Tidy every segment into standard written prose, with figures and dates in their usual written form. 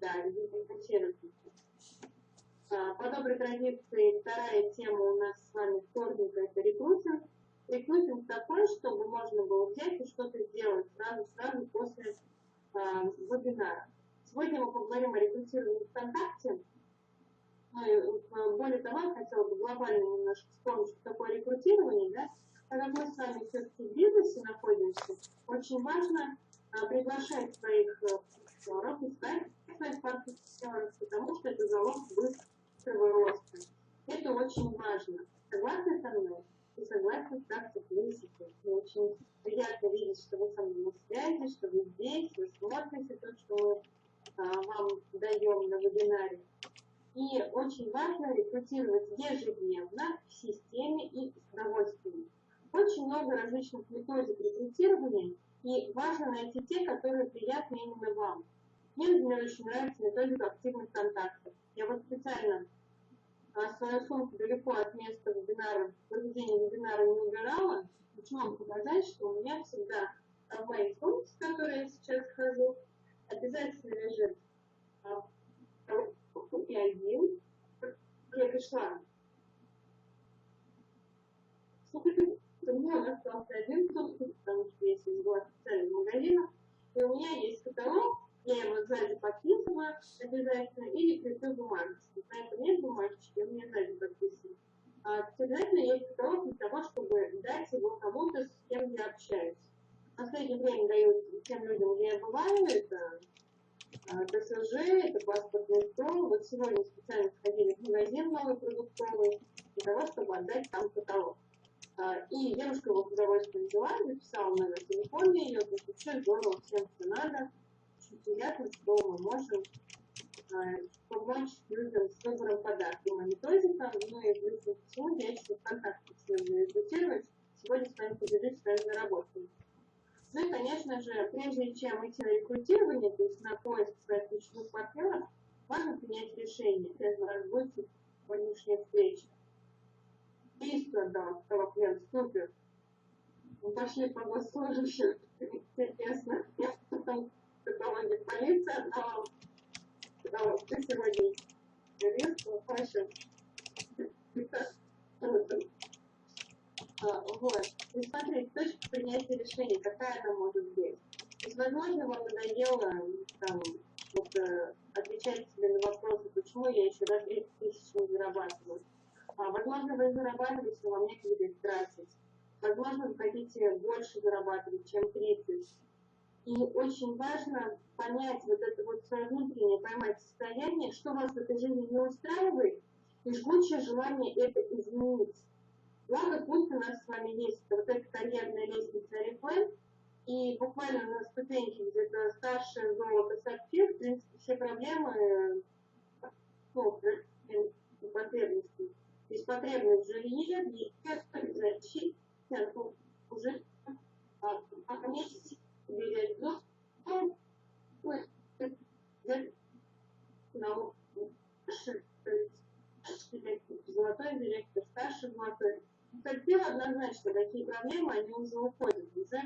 Да, рекрутировать. По доброй традиции, вторая тема у нас с вами вторника – это рекрутинг. Рекрутинг такой, чтобы можно было взять и что-то сделать сразу после вебинара. Сегодня мы поговорим о рекрутировании ВКонтакте. Более того, я хотела бы глобально немножко вспомнить, что такое рекрутирование. Да? Так как мы с вами все-таки в бизнесе находимся, очень важно приглашать своих партнеров, искать своих партнеров, потому что это залог быстрого роста. Это очень важно. Согласны со мной? И согласны, как сотрудничаете. Мне очень приятно видеть, что вы со мной на связи, что вы здесь, вы смотрите то, что мы вам даем на вебинаре. И очень важно рекрутировать ежедневно в системе и с удовольствием. Очень много различных методик рекрутирования, и важно найти те, которые приятны именно вам. Мне, например, очень нравится методика активных контактов. Я вот специально свою сумку далеко от места вебинара, проведения вебинара не убирала. Хочу вам показать, что у меня всегда в моей сумке, в которой я сейчас хожу, обязательно лежит и один. Я пришла. Слушайте, у меня остался один сумка, потому что я сейчас была специально в магазинах, и у меня есть каталог. Я его сзади подписываю обязательно или креплю бумажечки. Поэтому нет бумажечки, у меня сзади подписаны. Обязательно есть каталог для того, чтобы дать его кому-то, с кем я общаюсь. В последнее время даю тем людям, где я бываю, это ТСЖ, это паспортный стол. Вот сегодня специально сходили в магазин новый продуктовый для того, чтобы отдать там каталог. И девушка его с удовольствием взяла, записала номер телефона ее, то есть все здорово, всем все надо. Очень приятно, что мы можем помочь людям с выбором подарков. И методика, ну и плюс ко всему, я еще ВКонтакте нужно рекрутировать. Сегодня с вами поделюсь своей наработкой. Ну и, конечно же, прежде чем идти на рекрутирование, то есть на поиск своих ключевых партнеров, важно принять решение. Это раз будет сегодняшняя встреча. 300 отдала, сказала клиент, супер. Мы пошли по госслужащим, интересно. Я потом в каталоге полиции отдавала. Сказала, ты сегодня юрист, ну хорошо. Вот. И смотрите, точка принятия решения, какая она может быть. То есть, возможно, вам надоело там, вот, отвечать себе на вопросы, почему я еще раз 30 тысяч не зарабатываю. Возможно, вы зарабатываете, но вам некогда их тратить. Возможно, вы хотите больше зарабатывать, чем 30. И очень важно понять вот это вот свое внутреннее, поймать состояние, что вас в этой жизни не устраивает, и жгучее желание это изменить. Благо, путь у нас с вами есть, вот эта карьерная лестница Oriflame, и буквально на ступеньке где-то старшее золото сапфир, в принципе, все проблемы, ну, потребности. То есть потребность в жилье, в защите, уже месяц берет золотой директор, старший золотой. Сапфир однозначно, такие проблемы, они уже уходят, уже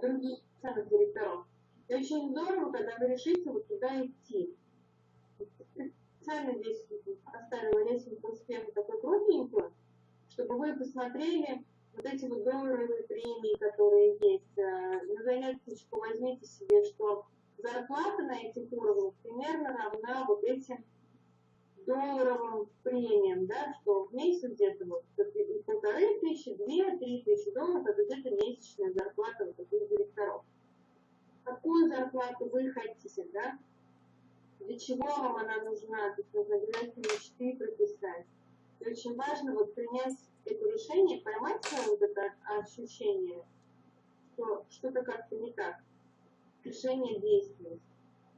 других ценных директоров. И очень здорово, когда вы решите вот туда идти. Специально здесь оставила лестницу успеха такой кругленькую, чтобы вы посмотрели вот эти вот долларовые премии, которые есть. На заметочку возьмите себе, что зарплата на этих уровнях примерно равна вот этим долларовым премиям, да, что в месяц где-то вот 1500, 2-3 тысячи долларов, это где-то месячная зарплата вот таких директоров. Какую зарплату вы хотите, да? Для чего вам она нужна? То есть нужно обязательно мечты прописать. И очень важно вот принять это решение, поймать свое вот это ощущение, что что-то как-то не так. Решение действия.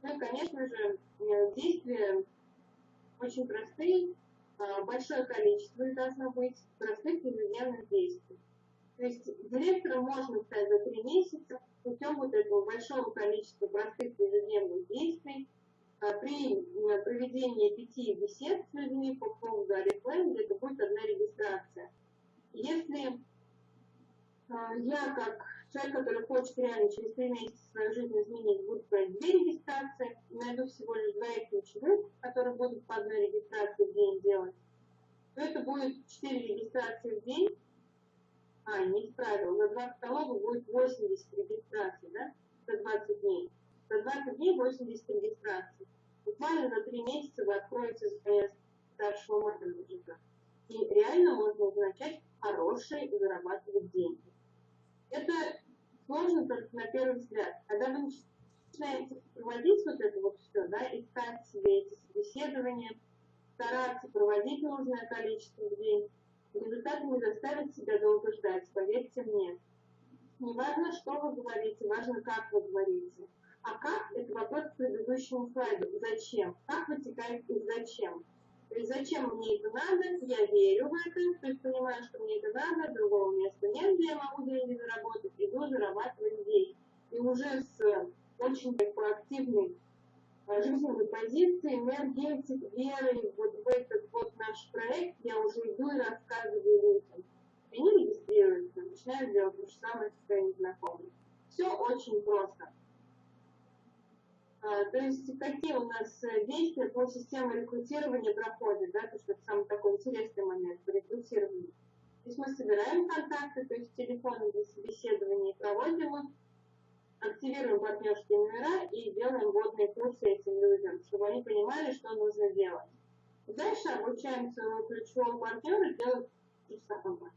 Ну и, конечно же, действия очень простые, большое количество их должно быть простых ежедневных действий. То есть директором можно стать за 3 месяца путем вот этого большого количества простых ежедневных действий, при проведении 5 бесед с людьми по поводу Oriflame, где это будет одна регистрация. Если я как человек, который хочет реально через 3 месяца свою жизнь изменить, будет проводить 2 регистрации, найду всего лишь 2 ключевых, которые будут по одной регистрации в день делать, то это будет 4 регистрации в день. Не исправил, за 2 каталога будет 80 регистраций, да, за 20 дней. За 20 дней 80 регистраций. Буквально за 3 месяца вы откроете старшего менеджера. И реально можно начать хорошие зарабатывать деньги. Это сложно только на первый взгляд. Когда вы начинаете проводить вот это вот все, да, искать себе эти собеседования, стараться проводить нужное количество в день, результаты не заставят себя долго ждать, поверьте мне. Не важно, что вы говорите, важно, как вы говорите. А как – это вопрос к предыдущему слайду. Зачем? Как вытекает из зачем? То есть зачем мне это надо, я верю в это, то есть понимаю, что мне это надо, другого места нет, где я могу деньги заработать, иду зарабатывать здесь. И уже с очень такой активной жизненной позиции, энергетик, верой вот в этот вот наш проект, я уже иду и рассказываю людям. И они регистрируются, начинают делать то же самое со своими знакомыми. Все очень просто. То есть какие у нас действия по системе рекрутирования проходят, да, то, что это самый такой интересный момент по рекрутированию. То есть мы собираем контакты, то есть телефоны для собеседования и проводим их, активируем партнерские номера и делаем вводные курсы этим людям, чтобы они понимали, что нужно делать. И дальше обучаем своего ключевого партнера делать то же самое.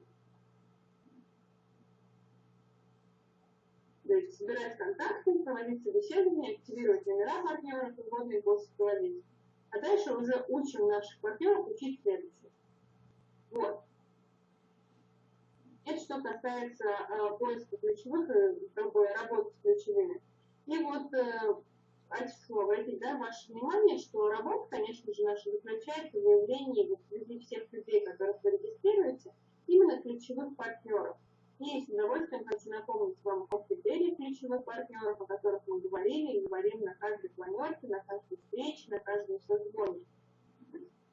То есть собирать контакты, проводить собеседование, активировать номера партнеров и вводные курсы проводить. А дальше уже учим наших партнеров учить следующее. Вот. Это что касается поиска ключевых и работы с ключевыми. И вот обратить, да, ваше внимание, что работа, конечно же, наша заключается в выявлении среди всех людей, которых вы регистрируете, именно ключевых партнеров. И с удовольствием хочу напомнить вам о критериях ключевых партнеров, о которых мы говорили и говорим на каждой планерке, на каждой встрече, на каждом созвоне.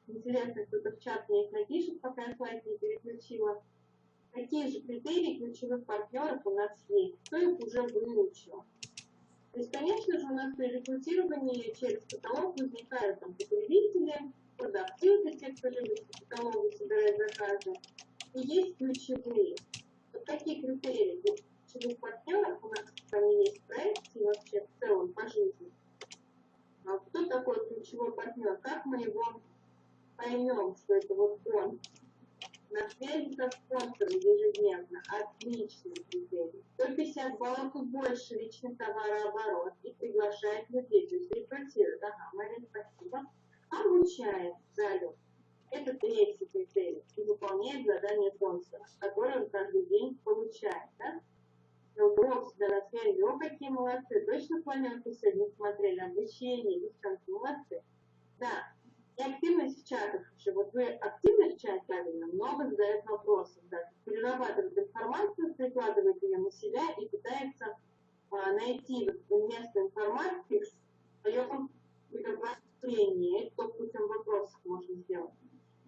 Интересно, кто-то в чат мне их напишет, пока я слайд не переключила. Какие же критерии ключевых партнеров у нас есть? Кто их уже выучил? То есть, конечно же, у нас при рекрутировании через каталог возникают там потребители, продавцы, это те, кто любит в каталогу собирать заказы. И есть ключевые. Вот такие критерии для ключевых партнеров у нас с вами есть в проекте и вообще в целом по жизни. А кто такой ключевой партнер? Как мы его поймем, что это вот он? На связи со спонсором ежедневно. Отличный критерий. 150 баллов и больше личный товарооборот и приглашает людей, то есть рекрутирует. Ага, Марина, спасибо. Обучает залет. Это третий критерий. И выполняет задание спонсора, которое он каждый день получает. Да? Блог всегда на связи. О, какие молодцы. Точно планерку сегодня смотрели. Обучение, девчонки, молодцы. Да. И активность в чатах. Вот вы активны в чате, правильно, много задает вопросов, да, перерабатывает информацию, прикладывает ее на себя и пытается найти место информации в своем мировоззрении. Это только путем вопросов можно сделать.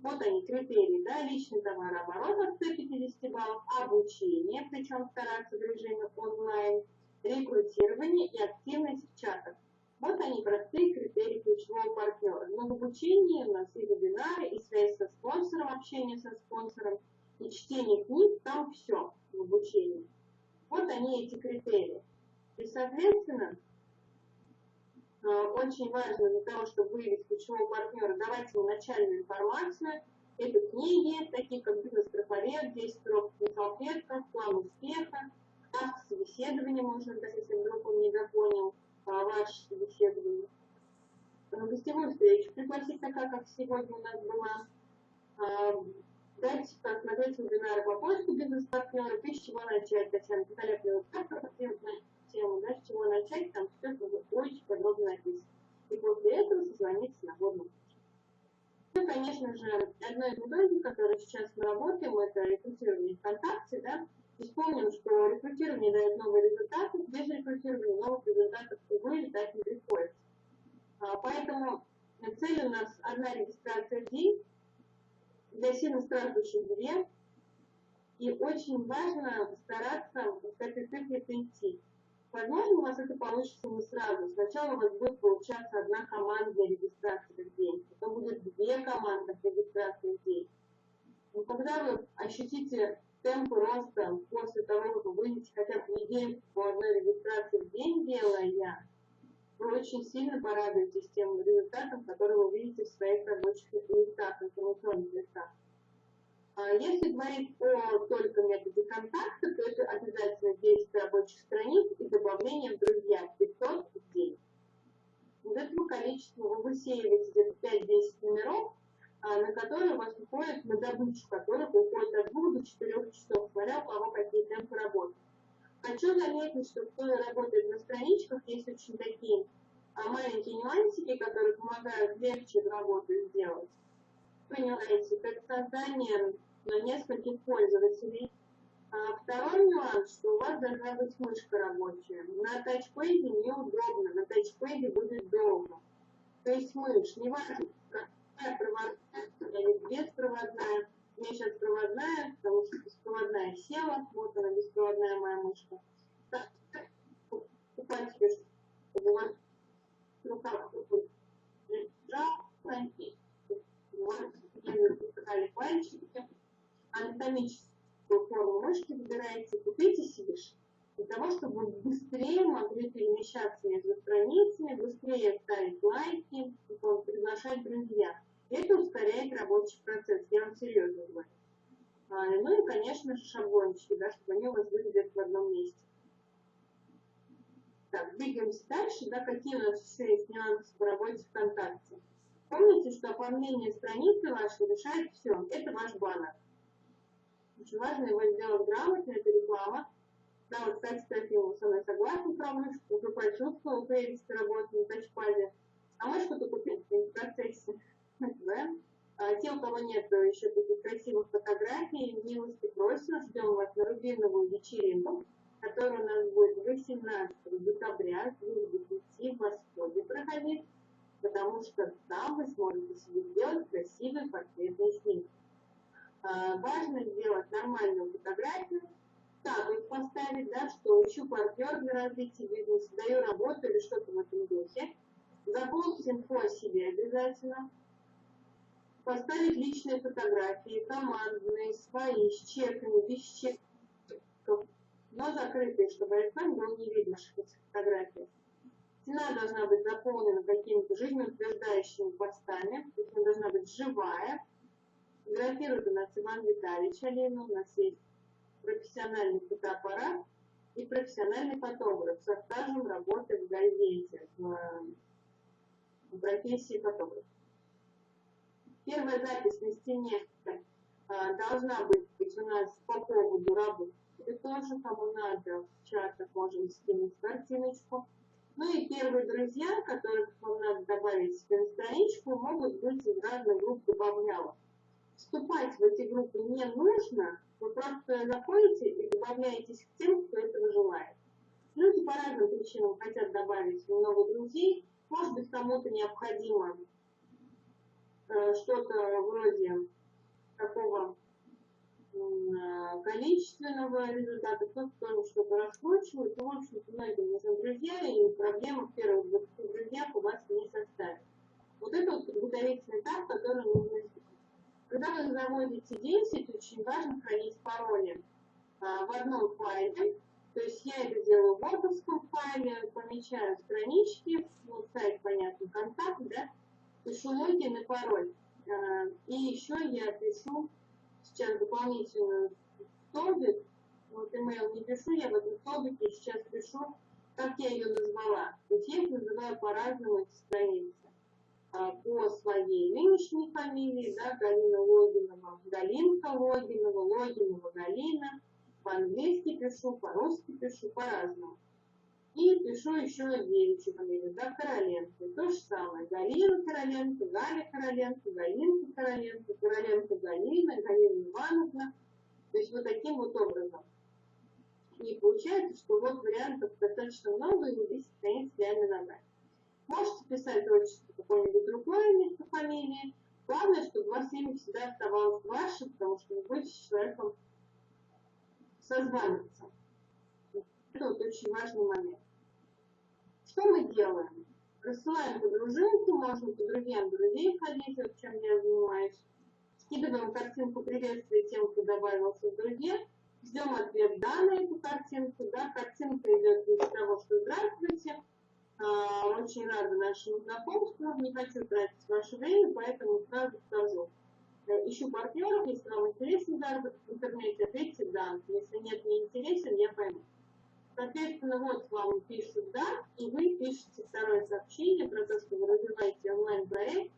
Вот они, критерии, да, личный товарооборот от 150 баллов, обучение, причем стараться в режиме онлайн, рекрутирование и активность в чатах. Вот они, простые критерии ключевого партнера. Но в обучении у нас и вебинары, и связь со спонсором, общение со спонсором, и чтение книг, там все в обучении. Вот они, эти критерии. И, соответственно, очень важно для того, чтобы выявить ключевого партнера, давать ему начальную информацию. Это книги, такие как «Бизнес-трафарет», 10 уроков на салфетках, план успеха, таsk собеседования, можно дать, если вдруг он не запомнил ваше собеседование. Гостевую встречу пригласить, такая, как сегодня у нас была. Дайте посмотреть вебинары по поиску бизнес-партнера, и с чего начать. Татьяна великолепная тему, да, с чего начать, там все очень подробно написано. И после этого созвониться на вводном. Ну, конечно же, одной из методик, которой сейчас мы работаем, это рекрутирование ВКонтакте, да. И вспомним, что рекрутирование дает новые результаты, без рекрутирования новых результатов, увы, ждать не приходится. Поэтому цель у нас одна регистрация в день, для сильно страждущих 2. И очень важно стараться к этой цифре прийти. Возможно, у вас это получится не сразу. Сначала у вас будет получаться одна команда для регистрации в день, потом будет 2 команды для регистрации в день. Но когда вы ощутите темпы роста после того, как вы будете хотя бы неделю по одной регистрации в день делая, вы очень сильно порадуетесь тем результатам, которые вы видите в своих рабочих листах, информационных листах. Если говорить о только методе контакта, то это обязательно 10 рабочих страниц и добавление в друзья 500 в день. Из этого количества вы высеиваете где-то 5-10 номеров, на которые у вас уходит, на добычу которых уходит от 2 до 4 часов, смотря у кого какие темпы работы. Хочу заметить, что кто работает на страничках, есть очень такие маленькие нюансики, которые помогают легче эту работу сделать. Понимаете, это создание нескольких пользователей. Второй нюанс, что у вас должна быть мышка рабочая. На тачпэде неудобно, на тачпэде будет долго. То есть мышь, не важно, какая проводная или беспроводная. У меня сейчас проводная, потому что беспроводная села, вот она беспроводная моя мышка. Покупать себе, чтобы у вас в руках лежала, и пальчики, анатомическую форму мышки выбираете, купите себе для того, чтобы вы быстрее могли перемещаться между страницами, быстрее ставить лайки, приглашать друзья. Это ускоряет рабочий процесс, я вам серьезно говорю. Ну и, конечно же, шаблончики, да, чтобы они у вас были где-то в одном месте. Так, двигаемся дальше, да, какие у нас еще есть нюансы по работе ВКонтакте. Помните, что оформление страницы вашей решает все. Это ваш баннер. Очень важно его сделать грамотно, это реклама. Да, вот, кстати, Трофимова со мной согласен про мышку, уже почувствовал прелесть работы на тачпаде. А мышку-то купить в процессе. Да? Те, у кого нет еще таких красивых фотографий, милости просим, ждем вас на рубиновую вечеринку, которая у нас будет 18 декабря с 2 до 5 в Восходе проходить, потому что там вы сможете себе сделать красивый портретный снимок. Важно сделать нормальную фотографию, статус поставить, да, что ищу партнер для развития бизнеса, даю работу или что-то в этом духе. Заполнить инфо о себе обязательно. Поставить личные фотографии, командные, свои, с чеками, без чеков, но закрытые, чтобы экран был не видно ваших этих фотографий. Стена должна быть заполнена какими-то жизнеутверждающими постами, то есть она должна быть живая. Фотографирует у нас Иван Витальевич Елена, у нас есть профессиональный фотоаппарат и профессиональный фотограф со стажем работы в газете, в профессии фотограф. Первая запись на стене должна быть у нас по поводу работы. Тоже, кому надо, в чатах можем скинуть картиночку. Ну и первые друзья, которых вам надо добавить себе на страничку, могут быть из разных групп добавлялок. Вступать в эти группы не нужно, вы просто заходите и добавляетесь к тем, кто этого желает. Люди по разным причинам хотят добавить много друзей, может быть, кому-то необходимо что-то вроде такого количественного результата, кто-то тоже что-то раскручивает, но, в общем-то, многим нужны друзья, и проблема в первых 20 друзьях у вас не составит. Вот это вот подготовительный этап, который нужно сделать. Когда вы заводите 10, очень важно хранить пароли в одном файле. То есть я это делаю в вордовском файле, помечаю странички, вот сайт, понятно, контакт, да, пишу логин и пароль. И еще я пишу сейчас дополнительную столбик, вот email не пишу, я в этом столбике сейчас пишу, как я ее назвала. То есть я их называю по-разному эти страницы. По своей нынешней фамилии, да, Галина Логинова, Галинка Логинова, Логинова Галина. По-английски пишу, по-русски пишу, по-разному. И пишу еще девичью фамилию, да, Короленко. То же самое. Галина Короленко, Галя Короленко, Галинка Короленко, Короленко Галина, Галина Ивановна. То есть вот таким вот образом. И получается, что вот вариантов достаточно много, и вы 10 страниц реально набрать. Можете писать отчество какое-нибудь другое вместо фамилии. Главное, чтобы во всеми всегда оставалось ваше, потому что вы будете с человеком созваниваться. Это вот очень важный момент. Что мы делаем? Рассылаем по дружинке, можно по друзьям друзей ходить, вот чем я занимаюсь. Скидываем картинку приветствия тем, кто добавился в друзья. Ждем ответ «да» на эту картинку. Да, картинка идет из того, что «здравствуйте». Очень рада нашему знакомству. Не хочу тратить ваше время, поэтому сразу скажу. Ищу партнеров, если вам интересен заработок в интернете, ответьте «да». Если нет, не интересен, я пойму. Соответственно, вот вам пишут «да», и вы пишете второе сообщение про то, что вы развиваете онлайн-проект,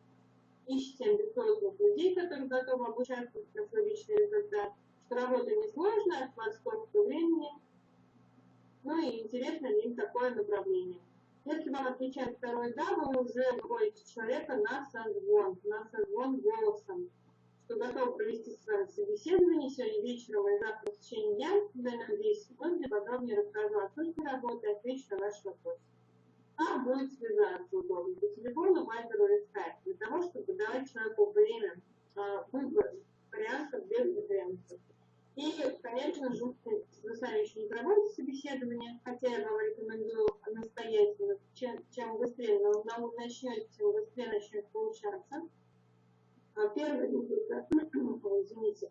ищите амбициозных людей, которые готовы обучаться на свой личный результат, что работа несложная, от вас сколько времени, ну и интересно ли им такое направление. Если вам отвечает второе «да», вы уже выводите человека на созвон голосом, что готов провести с вами собеседование сегодня вечером и завтра в течение дня, примерно 10 секунд, где подробнее расскажу о сути работы и отвечу на ваши вопросы. Как будет связаться удобно? По телефону, вайберу или Skype, для того, чтобы давать человеку время выбор вариантов без конкуренции. И, конечно же, вы сами еще не проводите собеседование, хотя я вам рекомендую настоятельно, чем быстрее начнете, тем быстрее начнет получаться. Первый рубрика, извините,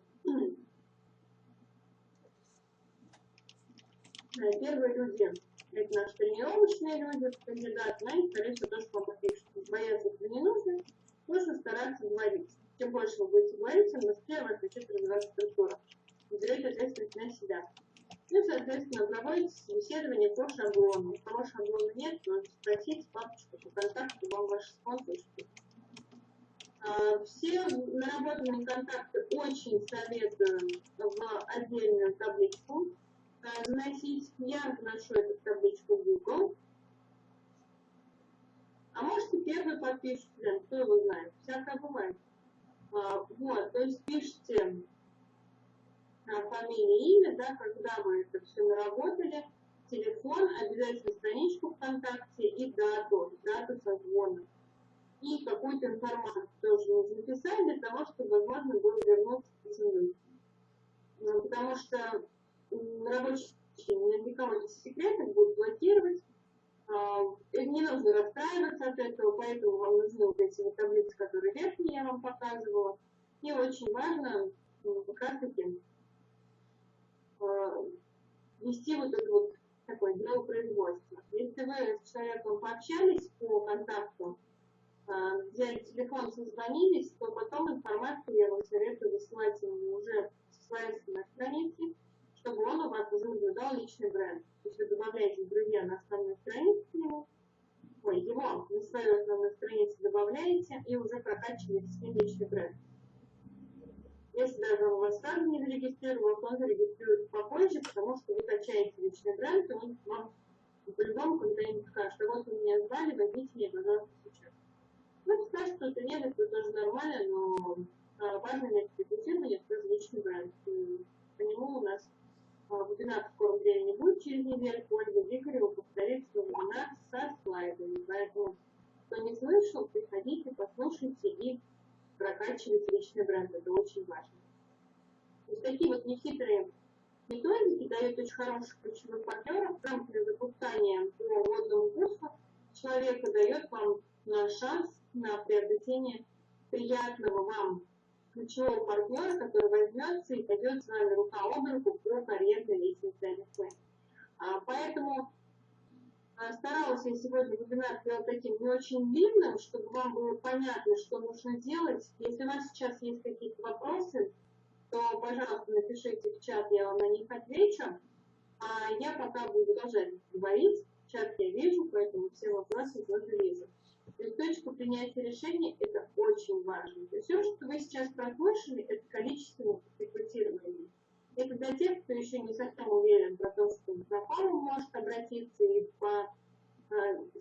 первые люди – это наши тренировочные люди, кандидаты, на них, скорее всего, тоже вам напишут. Бояться этого не нужно, нужно стараться говорить. Чем больше вы будете говорить, тем быстрее вас начнет развиваться структура. Берете ответственность на себя. Ну, соответственно, проводите собеседование по шаблону. У кого шаблона нет, то спросите папочку по контакту, вам ваши спонсоры. Все наработанные контакты очень советую в отдельную табличку заносить. Я вношу эту табличку в Google. А можете первый подпишите, кто его знает. Всякое бывает. Вот, то есть пишите фамилия, имя, да, когда вы это все наработали, телефон, обязательно страничку ВКонтакте и дату созвона. И какую-то информацию тоже нужно писать для того, чтобы можно было вернуться к этим. Потому что рабочие наверняка эти секреты будут блокировать. Не нужно расстраиваться от этого, поэтому вам нужны вот эти вот таблицы, которые верхние я вам показывала. И очень важно как раз-таки вести вот это вот такое дело производства. Если вы с человеком пообщались по контакту, взяли телефон, созвонились, то потом информацию я вам советую высылать ему уже со своей страницы, чтобы он у вас уже наблюдал личный бренд. То есть вы добавляете друзья на основную страницу его на свою основную страницу добавляете и уже прокачиваете с ним личный бренд. Если даже он у вас сразу не зарегистрировал, то он зарегистрирует попозже, потому что вы качаете личный бренд, и он вам по-любому когда-нибудь скажет, что вот вы меня звали, возьмите меня, пожалуйста, сейчас. Ну, сказать, что это нет, это тоже нормально, но важно иметь рекрутирование, это тоже личный бренд. И по нему у нас вебинар в скором времени будет через неделю. Ольга Игорева повторит свой вебинар со слайдами. Поэтому, кто не слышал, приходите, послушайте и прокачивайте личный бренд. Это очень важно. То есть такие вот нехитрые методики дают очень хороших ключевых партнеров. В рамках запускания по вводному курсу человека дает вам шанс на приобретение приятного вам ключевого партнера, который возьмется и пойдет с вами рука об руку по карьерной лестнице АДФ. Поэтому старалась я сегодня вебинар сделать таким не очень длинным, чтобы вам было понятно, что нужно делать. Если у вас сейчас есть какие-то вопросы, то, пожалуйста, напишите в чат, я вам на них отвечу. А я пока буду продолжать говорить. Чат я вижу, поэтому все вопросы тоже вижу. То есть точка принятия решения – это очень важно. То есть все, что вы сейчас прослушали, это количественное рекрутирование. Это для тех, кто еще не совсем уверен про то, что к знакомым может обратиться и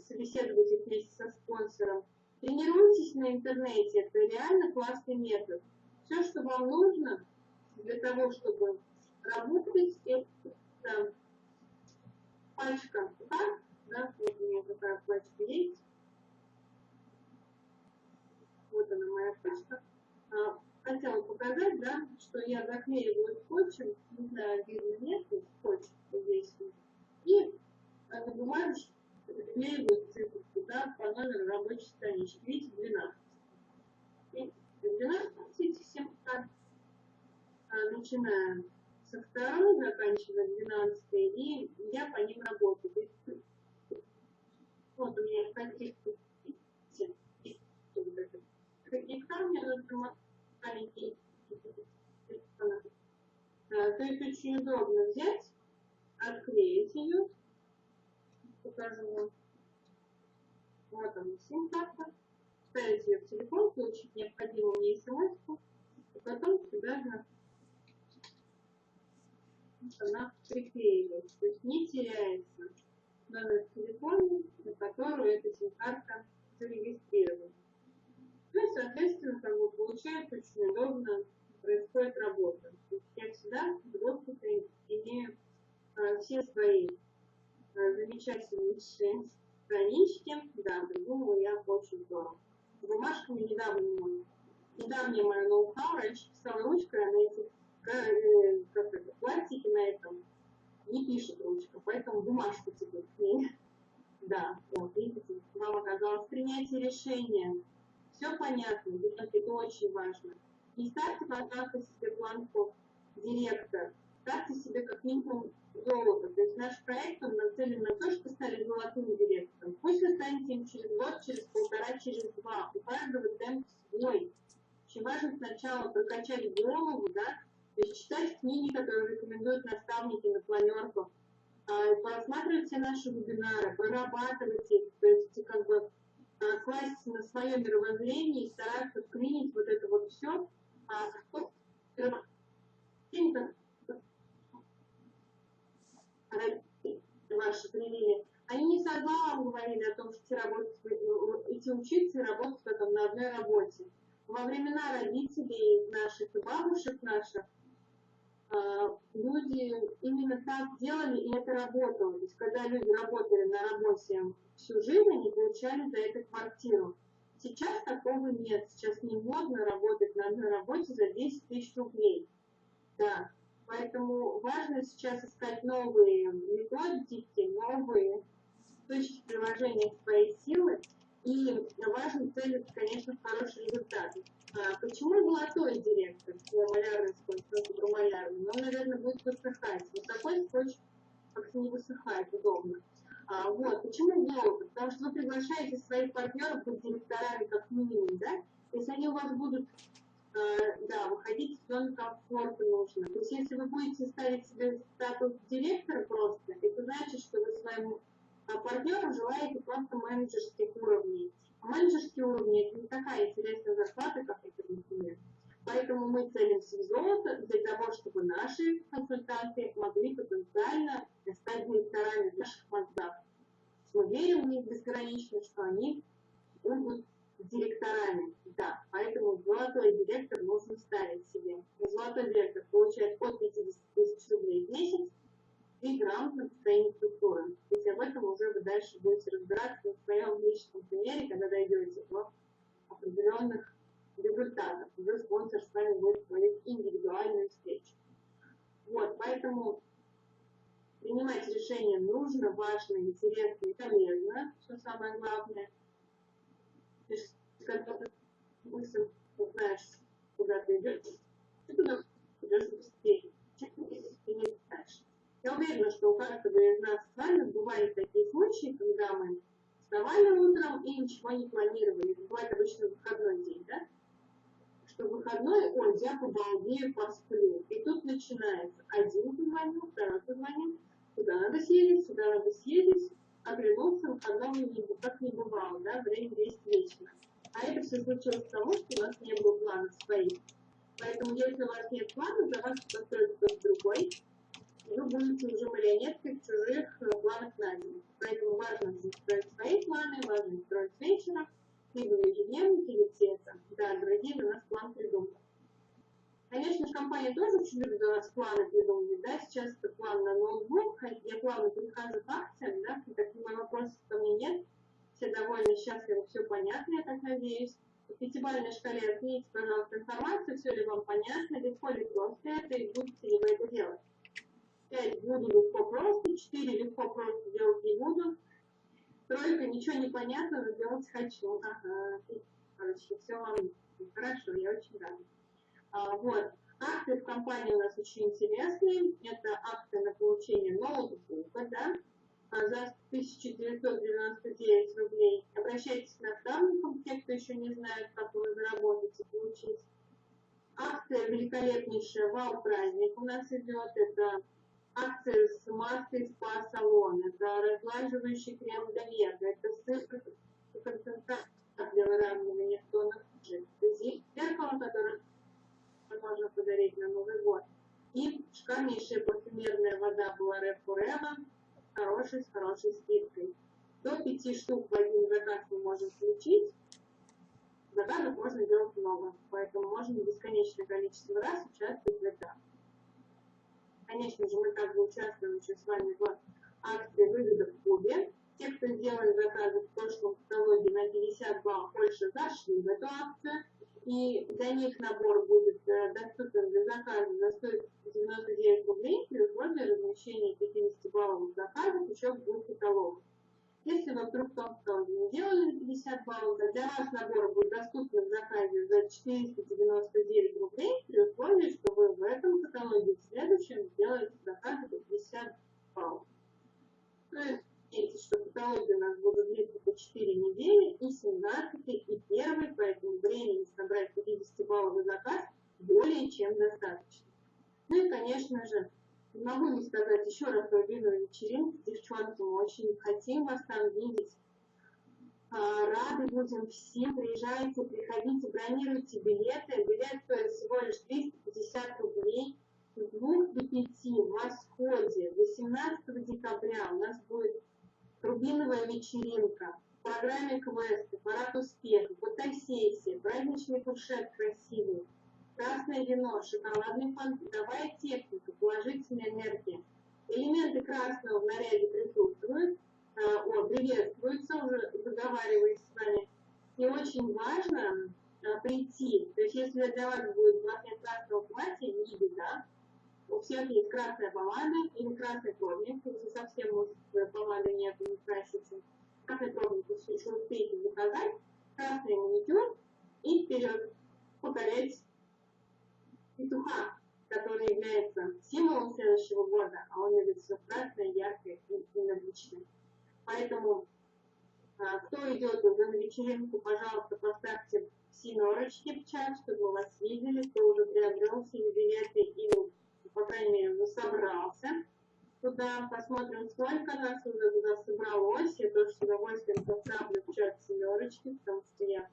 собеседовать их вместе со спонсором. Тренируйтесь на интернете, это реально классный метод. Все, что вам нужно для того, чтобы работать, это пачка, да, вот у меня такая пачка есть. Вот она, моя пачка. Хотела показать, да, да, что я заклеиваю скотчем, не знаю, видно нет, скотч здесь, и на бумажечке заклеиваю цифру, да, по номеру рабочей странички. Видите, 12. И 12 эти 7 карт, начиная со второй, заканчивая 12, и я по ним работаю. Вот у меня каких-то у меня маленький. То есть очень удобно взять, отклеить ее. Покажу вам. Вот она, сим-карта. Ставить ее в телефон, получить необходимую мне смс-ку, и потом сюда же она приклеивается. То есть не теряется номер телефона, на который эта сим-карта зарегистрирована. Ну и, соответственно, как бы получается очень удобно, происходит работа. То есть я всегда в доступе имею все свои замечательные странички. Да, придумала я очень здорово. С бумажками недавнее мое ноу-хау. Раньше писала ручкой, а на эти пластики на этом не пишет ручка, поэтому бумажку теперь к ней. Да, вот, видите, вам оказалось принятие решения. Все понятно, это очень важно. Не ставьте, пожалуйста, себе планку директор. Ставьте себе как минимум золото. То есть наш проект, он нацелен на то, что стали золотым директором. Пусть вы станете им через год, через полтора, через два. У каждого темп свой. Очень важно сначала прокачать голову, да, то есть читать книги, которые рекомендуют наставники на планерку, просматривать все наши вебинары, прорабатывать их, то есть как бы класть на свое мировоззрение и стараться вклинить вот это вот все, ваши привели. Они не со зла вам говорили о том, что идти учиться и работать потом на одной работе. Во времена родителей наших и бабушек наших люди именно так делали, и это работало. То есть, когда люди работали на работе всю жизнь, они получали за это квартиру. Сейчас такого нет. Сейчас не модно работать на одной работе за 10 тысяч рублей. Да. Поэтому важно сейчас искать новые методики, новые точки приложения своей силы. И важно целиться, конечно, в хороший результат. Почему золотой директор? Малярный скотч, малярный, но он, наверное, будет высыхать. Вот такой скотч как-то не высыхает, удобно. Вот. Почему золото? Потому что вы приглашаете своих партнеров под директорами как минимум, да? Если они у вас будут выходить в зону комфорта нужно. То есть если вы будете ставить себе статус директора просто, это значит, что вы своему партнеру желаете просто менеджерских уровней. А менеджерские уровни – это не такая интересная зарплата, как это, например. Поэтому мы целимся в золото для того, чтобы наши консультанты могли потенциально стать директорами в наших мозгах. Мы верим в них безгранично, что они будут директорами. Да, поэтому золотой директор нужно ставить себе. Золотой директор получает от 50 тысяч рублей в месяц и грамотно построение структуры. То есть об этом уже вы дальше будете разбираться на своем личном примере, когда дойдете до определенных результатов. Уже спонсор с вами будет проводить индивидуальную встречу. Вот, поэтому принимать решения нужно, важно, интересно и полезно, что самое главное. То есть, когда ты мысль, знаешь, куда ты идешь, ты туда идешь быстрее, чем ты не знаешь. Я уверена, что у каждого из нас с вами бывали такие случаи, когда мы вставали утром и ничего не планировали. Это бывает обычно выходной день, да? Что выходной, ой, я побалдею, посплю. И тут начинается. Один позвонил, второй позвонил. Куда надо съездить, сюда надо съездить. Оглянулся, выходного как не бывало, да? Время есть вечно. А это все случилось потому, что у нас не было планов своих. Поэтому, если у вас нет плана, за вас построит кто-то другой, вы будете уже марионеткой в чужих планах на день. Поэтому важно строить свои планы, важно строить вечером, либо в ежедневнике, или где-то. Да, другие у нас план придумали. Конечно, компания тоже очень любит у нас планы придумывать, да, сейчас это план на ноутбук, я плавно перехожу к акциям, да, таких вопросов ко мне нет, все довольны, счастливы, все понятно, я так надеюсь, пятибалльной шкале оцените, пожалуйста, информацию, все ли вам понятно, легко ли просто это, и будете ли вы это делать. 5 буду легко просто, 4 легко просто делать не буду, 3 ничего не понятно, но делать хочу. Ага, короче, все вам хорошо, я очень рада. Вот. Акты в компании у нас очень интересные. Это акты на получение ноутбука, да, за 1999 рублей. Обращайтесь к наставникам, те, кто еще не знает, как вы заработаете, получить. Акция великолепнейшая, вау-праздник у нас идет. Это акция с маской спа-салон, это разглаживающий крем для века, это сыр концентрат для выравнивания тона кожи, это зеркало, которое можно подарить на Новый год, и шикарнейшая парфюмерная вода Блоре Форева, с хорошей скидкой. До 5 штук в один заказ мы можем включить. Заказов можно делать много, поэтому можно бесконечное количество раз участвовать в этом. Конечно же, мы также участвуем еще с вами в акции выгода в клубе. Те, кто сделали заказы в прошлом каталоге на 50 баллов больше, зашли в эту акцию. И для них набор будет доступен для заказа за 199 рублей при условии размещения 50 баллов заказов еще в 2 каталогах. Если вы вдруг в том каталоге не делали на 50 баллов, то для вас набор будет доступен в заказе за 499 рублей при условии, что вы в этом каталоге в следующем сделаете заказ за 50 баллов. То есть, видите, что каталоги у нас будут длиться по 4 недели, и 17 и 1, поэтому времени собрать 50 баллов за заказ более чем достаточно. Ну и, конечно же, не могу не сказать еще раз про длинную вечеринку. Девчонки, мы очень хотим вас там видеть. Рады будем всем. Приезжайте, приходите, бронируйте билеты. Билет стоит всего лишь 350 рублей. С 2 до 5 в Восходе 18 декабря у нас будет рубиновая вечеринка. В программе квесты, парад успеха, фотосессия, праздничный фуршет красивый, красное вино, шоколадный фонтан, бытовая техника, положительная энергия. Элементы красного в наряде присутствуют, приветствуются, уже договариваясь с вами. И очень важно прийти. То есть, если для вас будет красного платья, не беда. У всех есть красная помада или красный пробник. Если совсем помады нет, не красите. Красный пробник еще успеете заказать. Красный маникюр и вперед покорять петуха, который является символом следующего года, а он любит все красное, яркое и энергичное. Поэтому, кто идет уже на вечеринку, пожалуйста, поставьте семерочки в чат, чтобы мы вас видели, кто уже приобрел себе билеты или, по крайней мере, уже собрался туда. Посмотрим, сколько нас уже туда собралось. Я тоже с удовольствием поставлю в чат семерочки, потому что я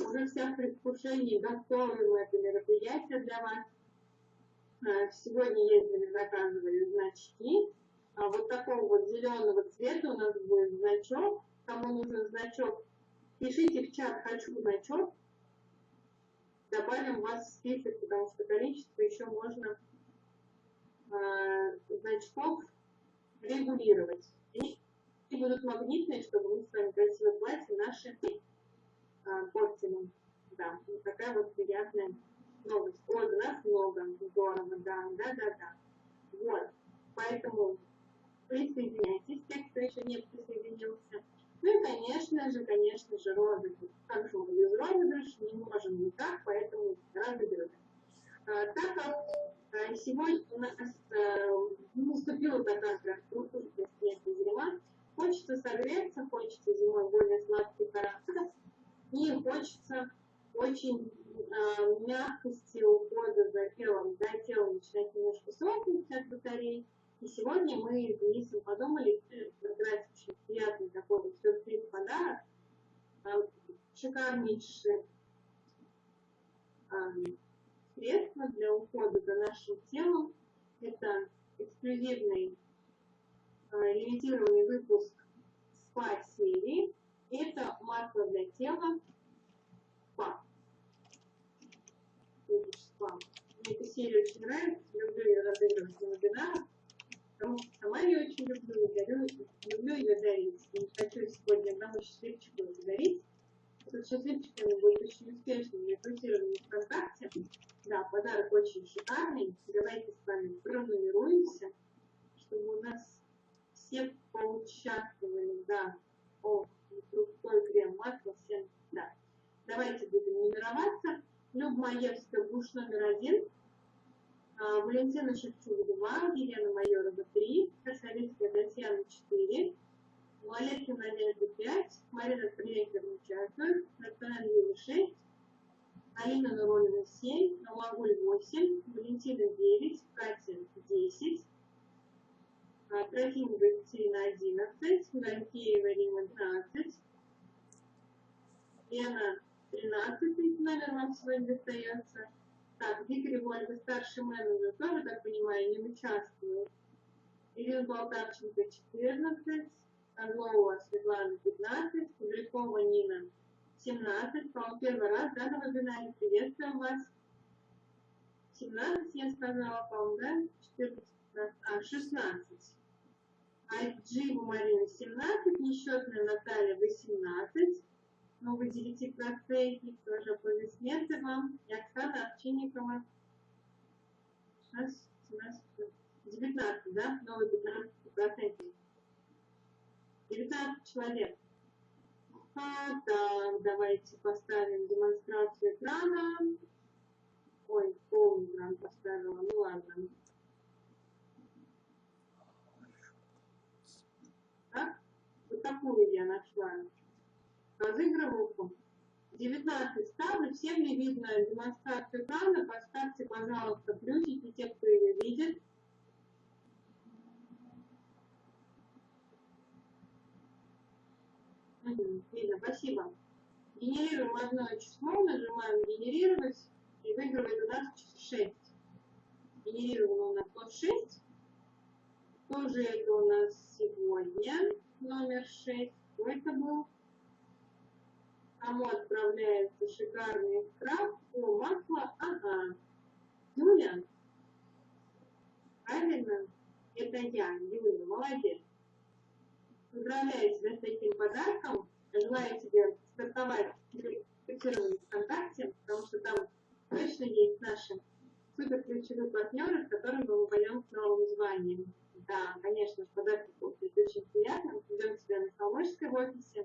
уже вся в предвкушении готовим это мероприятие для вас. Сегодня ездили, заказывали значки. Вот такого вот зеленого цвета у нас будет значок. Кому нужен значок, пишите в чат «Хочу значок». Добавим вас в список, потому что количество еще можно значков регулировать. Они будут магнитные, чтобы мы с вами красивое платье наши портили. Да, вот такая вот приятная новость. Ой, у нас много, здорово, да. Вот, поэтому присоединяйтесь, те, кто еще не присоединился. Ну и, конечно же, розыгрыш. Как же мы без розыгрыша не можем никак, поэтому разыгрываем. Так как сегодня у нас наступила такая снежная зима, хочется согреться, хочется зимой более сладких ароматов, и хочется очень мягкости ухода за телом. Да, тело начинает немножко сохнуть от батарей. И сегодня мы с Денисом подумали сыграть очень приятный такой вот сюрприз-подарок. Шикарнейший средство для ухода за нашим телом. Это эксклюзивный лимитированный выпуск спа-серии. Это масло для тела спа. Мне эта серия очень нравится, люблю ее разыгрывать на вебинарах, потому что сама ее очень люблю ее дарить. И не хочу сегодня одному счастливчику дарить. С счастливчиками будет очень успешным рекрутированием ВКонтакте. Да, подарок очень шикарный. Давайте с вами пронумеруемся, чтобы у нас все поучаствовали. Да. О, крутой крем, масло, всем. Да. Давайте будем нумероваться. Люб Маевская, Буш номер 1. Валентина Шевчук 2. Елена Майорова 3. Красавицкая Татьяна 4. Олег Надежда 5, Марина Крейкер участвует, Наталья Юля 6, Алина Нуролина 7, Алагуль 8, Валентина 9, Катя 10, Трофимова Екатерина 11, Ганкеева Рима 12, Лена 13, номер вам сегодня достается. Так, Виктория Ольга, старший менеджер, тоже, так понимаю, не участвует. Ирина Полтавченко 14, Орлова Светлана 15, Кудрякова Нина 17, по-моему, первый раз, да, на вебинаре, приветствуем вас. 17 я сказала, по-моему, да? 14, 16. Айджиба Марина 17, несчетная Наталья 18, новый 9%, тоже аплодисменты вам. И Оксана Овчинникова 16, 17, 19, да, новый 15%. 19 человек. Так, давайте поставим демонстрацию экрана. Ой, полный экран поставила. Ну ладно. Так, вот такую я нашла. Разыгрывалку. 19 ставлю. Всем ли видно демонстрацию экрана? Поставьте, пожалуйста, плюсики, те, кто ее видит. Видно, спасибо. Генерируем одно число, нажимаем генерировать и выигрывает у нас 6. Генерировано у нас 106. Кто же это у нас сегодня? Номер 6. Кто это был? Кому отправляется шикарный скраб? О, масло. Ага. Юля? Правильно? Это я, Юля. Молодец. Поздравляю тебя с таким подарком. Желаю тебе стартовать рекрутирование ВКонтакте, потому что там точно есть наши супер ключевые партнеры, с которыми мы пойдем к новым званиям. Да, конечно, подарки будут очень приятным. Ждем тебя на Калмыцкой в офисе.